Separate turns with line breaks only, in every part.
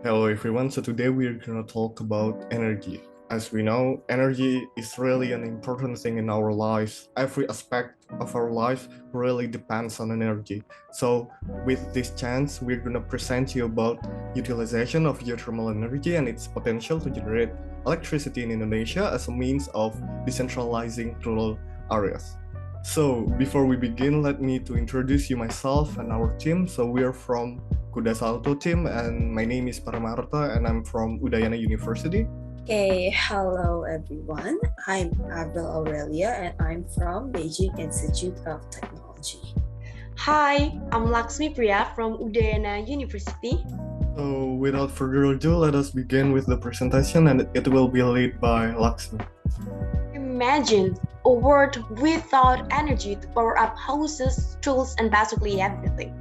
Hello everyone, so today we're gonna talk about energy. As we know, energy is really an important thing in our lives. Every aspect of our life really depends on energy. So with this chance, we're gonna present you about utilization of geothermal energy and its potential to generate electricity in Indonesia as a means of decentralizing rural areas. So before we begin, let me to introduce you myself and our team. So we are from Kuda team, and my name is Paramarta, and I'm from Udayana University.
Okay, hello everyone. I'm Avril Aurelia and I'm from Beijing Institute of Technology.
Hi, I'm Lakshmi Priya from Udayana University.
So without further ado, let us begin with the presentation, and it will be led by Lakshmi.
Imagine a world without energy to power up houses, tools, and basically everything.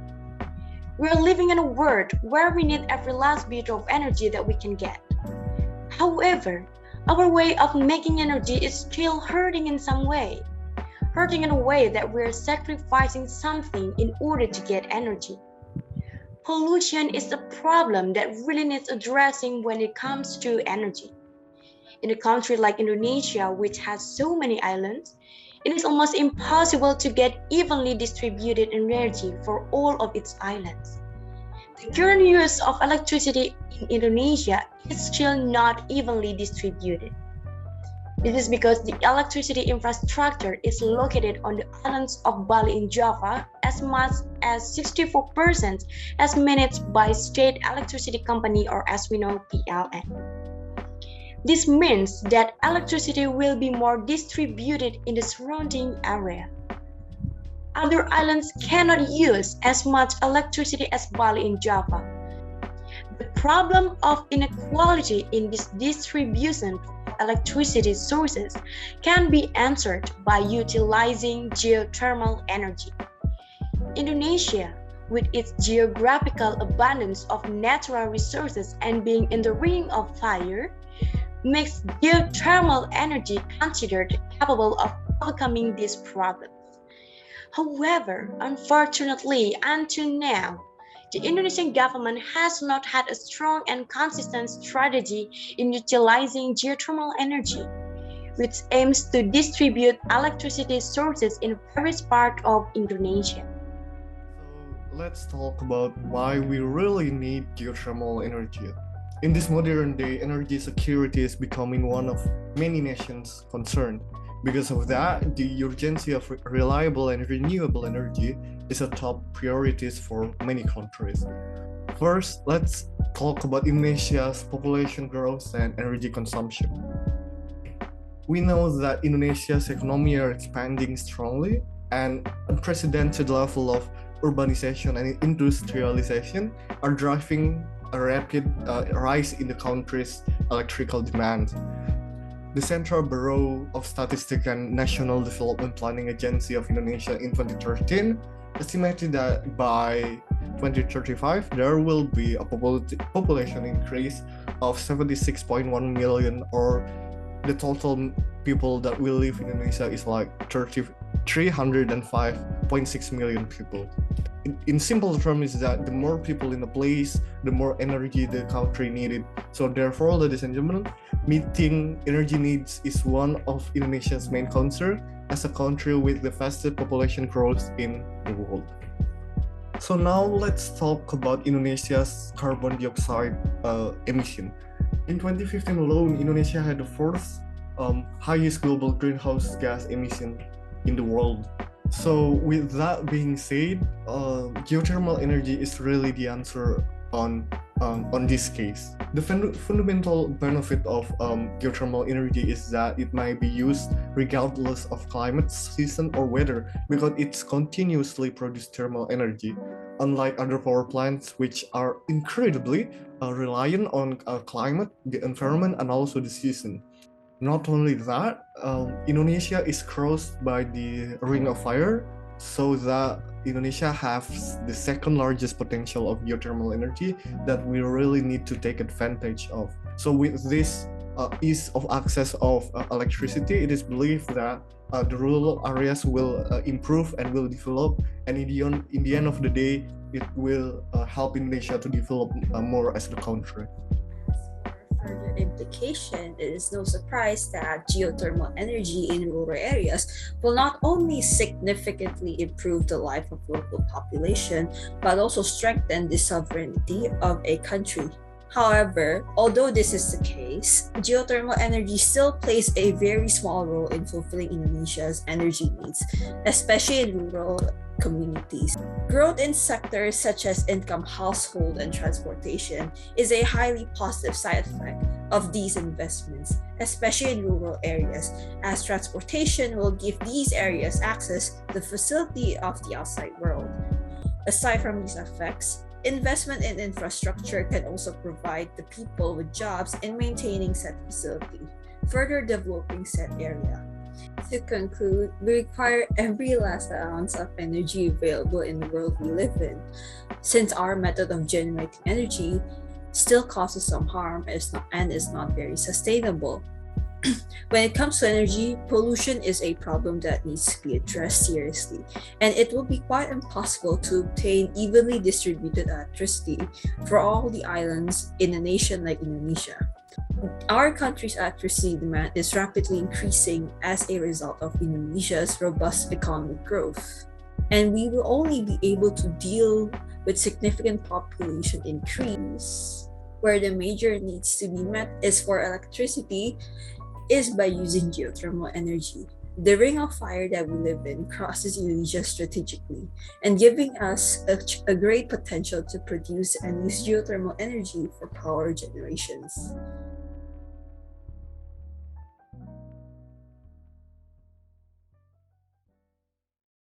We're living in a world where we need every last bit of energy that we can get. However, our way of making energy is still hurting in some way. Hurting in a way that we're sacrificing something in order to get energy. Pollution is a problem that really needs addressing when it comes to energy. In a country like Indonesia, which has so many islands, it is almost impossible to get evenly distributed energy for all of its islands. The current use of electricity in Indonesia is still not evenly distributed. This is because the electricity infrastructure is located on the islands of Bali in Java as much as 64% as managed by State Electricity Company, or as we know, PLN. This means that electricity will be more distributed in the surrounding area. Other islands cannot use as much electricity as Bali in Java. The problem of inequality in this distribution of electricity sources can be answered by utilizing geothermal energy. Indonesia, with its geographical abundance of natural resources and being in the ring of fire, makes geothermal energy considered capable of overcoming these problems. However, unfortunately, until now, the Indonesian government has not had a strong and consistent strategy in utilizing geothermal energy, which aims to distribute electricity sources in various parts of Indonesia.
So let's talk about why we really need geothermal energy. In this modern day, energy security is becoming one of many nations' concern. Because of that, the urgency of reliable and renewable energy is a top priority for many countries. First, let's talk about Indonesia's population growth and energy consumption. We know that Indonesia's economy are expanding strongly, and unprecedented level of urbanization and industrialization are driving a rapid rise in the country's electrical demand. The Central Bureau of Statistics and National Development Planning Agency of Indonesia in 2013 estimated that by 2035 there will be a population increase of 76.1 million, or the total people that will live in Indonesia is like 305.6 million people. In simple terms, is that the more people in a place, the more energy the country needed. So therefore, ladies and gentlemen, meeting energy needs is one of Indonesia's main concern as a country with the fastest population growth in the world. So now let's talk about Indonesia's carbon dioxide emission. In 2015 alone, Indonesia had the fourth highest global greenhouse gas emission in the world. So with that being said, geothermal energy is really the answer on this case. The fundamental benefit of geothermal energy is that it might be used regardless of climate, season, or weather, because it's continuously produce thermal energy, unlike other power plants which are incredibly reliant on climate, the environment, and also the season. Not only that, Indonesia is crossed by the Ring of Fire, so that Indonesia has the second largest potential of geothermal energy that we really need to take advantage of. So with this ease of access of electricity, it is believed that the rural areas will improve and will develop, and in the end of the day, it will help Indonesia to develop more as a country.
Further implication, it is no surprise that geothermal energy in rural areas will not only significantly improve the life of local population, but also strengthen the sovereignty of a country. However, although this is the case, geothermal energy still plays a very small role in fulfilling Indonesia's energy needs, especially in rural communities. Growth in sectors such as income, household, and transportation is a highly positive side effect of these investments, especially in rural areas, as transportation will give these areas access to the facility of the outside world. Aside from these effects, investment in infrastructure can also provide the people with jobs in maintaining said facility, further developing said area. To conclude, we require every last ounce of energy available in the world we live in, since our method of generating energy still causes some harm and is not very sustainable. When it comes to energy, pollution is a problem that needs to be addressed seriously, and it will be quite impossible to obtain evenly distributed electricity for all the islands in a nation like Indonesia. Our country's electricity demand is rapidly increasing as a result of Indonesia's robust economic growth, and we will only be able to deal with significant population increase, where the major needs to be met is for electricity is by using geothermal energy. The ring of fire that we live in crosses Indonesia strategically and giving us a great potential to produce and use geothermal energy for power generations.